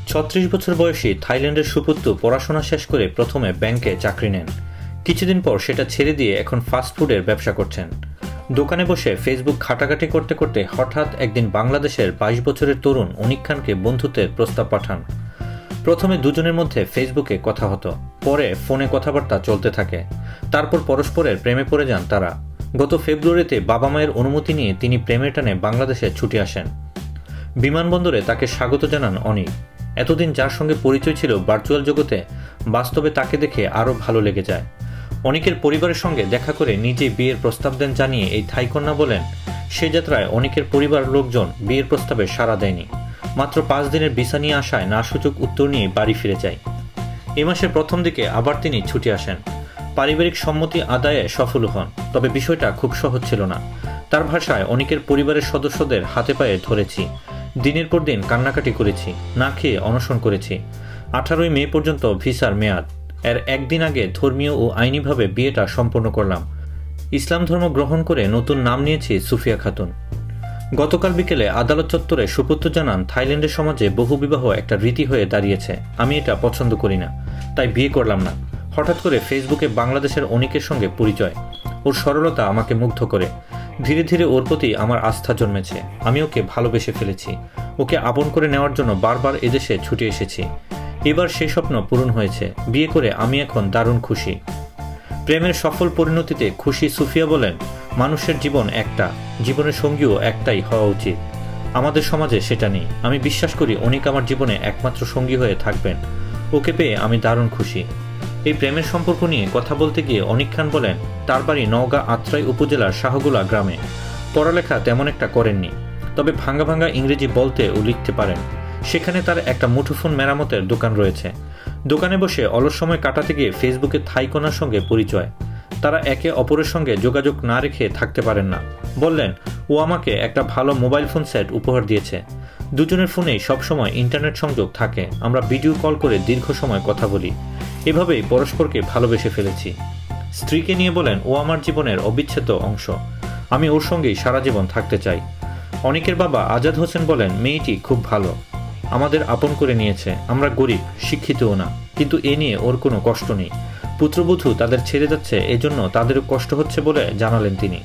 ৩৬ বছর বয়সী থাইল্যান্ডের সুপুত্র পড়াশোনা শেষ করে প্রথমে ব্যাংকে চাকরি নেন। কিছুদিন পর সেটা ছেড়ে দিয়ে এখন ফাস্টফুডের ব্যবসা করছেন। দোকানে বসে ফেসবুক ঘাটাঘাটি করতে করতে হঠাৎ একদিন বাংলাদেশের ২২ বছরের তরুণ অনিক খানকে বন্ধুত্বের প্রস্তাব পাঠান। প্রথমে দুজনের মধ্যে ফেসবুকে কথা হতো, পরে ফোনে কথাবার্তা চলতে থাকে, তারপর পরস্পরের প্রেমে পড়ে যান তারা। গত ফেব্রুয়ারিতে বাবা মায়ের অনুমতি নিয়ে তিনি প্রেমের টানে বাংলাদেশে ছুটে আসেন। বিমানবন্দরে তাকে স্বাগত জানান অনিক। এতদিন যার সঙ্গে পরিচয় ছিল ভার্চুয়াল জগতে, বাস্তবে তাকে দেখে আরও ভালো লেগে যায়। অনিকের পরিবারের সঙ্গে দেখা করে নিজে বিয়ের প্রস্তাব দেন জানিয়ে এই থাইকন্যা বলেন, সে যাত্রায় অনিকের পরিবার লোকজন বিয়ের প্রস্তাবে সাড়া দেয়নি। মাত্র ৫ দিনের ভিসা নিয়ে আসায় না সূচক উত্তর নিয়ে বাড়ি ফিরে যায়। এ মাসের প্রথম দিকে আবার তিনি ছুটে আসেন। পারিবারিক সম্মতি আদায়ে সফল হন, তবে বিষয়টা খুব সহজ ছিল না। তার ভাষায়, অনিকের পরিবারের সদস্যদের হাতে পায়ে ধরেছি, দিনের পর দিন কান্নাকাটি করেছি, না খেয়ে অনশন করেছি। 18ই মে পর্যন্ত ভিসার মেয়াদ। এর একদিন আগে ধর্মীয় ও আইনিভাবে বিয়েটা সম্পন্ন করলাম। ইসলাম ধর্ম গ্রহণ করে নতুন নাম নিয়েছি সুফিয়া খাতুন। গতকাল বিকেলে আদালত চত্বরে সুপুত্র জানান, থাইল্যান্ডের সমাজে বহুবিবাহ একটা রীতি হয়ে দাঁড়িয়েছে। আমি এটা পছন্দ করি না, তাই বিয়ে করলাম না। হঠাৎ করে ফেসবুকে বাংলাদেশের অনিকের সঙ্গে পরিচয়। ওর সরলতা আমাকে মুগ্ধ করে। ধীরে ধীরে ওর প্রতি আমার আস্থা জন্মেছে। আমি ওকে ভালোবেসে ফেলেছি। ওকে আপন করে নেওয়ার জন্য বারবার এদেশে ছুটে এসেছি। এবার সেই স্বপ্ন পূরণ হয়েছে। বিয়ে করে আমি এখন দারুণ খুশি। প্রেমের সফল পরিণতিতে খুশি সুফিয়া বলেন, মানুষের জীবন একটা, জীবনের সঙ্গীও একটাই হওয়া উচিত। আমাদের সমাজে সেটা নেই। আমি বিশ্বাস করি অনিক আমার জীবনে একমাত্র সঙ্গী হয়ে থাকবেন। ওকে পেয়ে আমি দারুণ খুশি। এই প্রেমের সম্পর্ক নিয়ে কথা বলতে গিয়ে অনিক খান বলেন, তার বাড়ি নওগাঁ আত্রাই উপজেলার শাহগুলা গ্রামে। পড়ালেখা তেমন একটা করেননি, তবে ভাঙ্গা ভাঙ্গা ইংরেজি বলতে ও লিখতে পারেন। সেখানে তার একটা মুঠোফোন মেরামতের দোকান রয়েছে। দোকানে বসে অলস সময় কাটাতে গিয়ে ফেসবুকে থাইকন্যার সঙ্গে পরিচয়। তারা একে অপরের সঙ্গে যোগাযোগ না রেখে থাকতে পারেন না। বললেন, ও আমাকে একটা ভালো মোবাইল ফোন সেট উপহার দিয়েছে। দুজনের ফোনেই সবসময় ইন্টারনেট সংযোগ থাকে। আমরা ভিডিও কল করে দীর্ঘ সময় কথা বলি। এভাবেই পরস্পরকে ভালোবেসে ফেলেছি। স্ত্রীকে নিয়ে বলেন, ও আমার জীবনের অবিচ্ছেদ্য অংশ। আমি ওর সঙ্গেই সারা জীবন থাকতে চাই। অনিকের বাবা আজাদ হোসেন বলেন, মেয়েটি খুব ভালো, আমাদের আপন করে নিয়েছে। আমরা গরিব, শিক্ষিতও না, কিন্তু এ নিয়ে ওর কোনো কষ্ট নেই। পুত্রবধূ তাদের ছেড়ে যাচ্ছে, এজন্য তাদেরও কষ্ট হচ্ছে বলে জানালেন তিনি।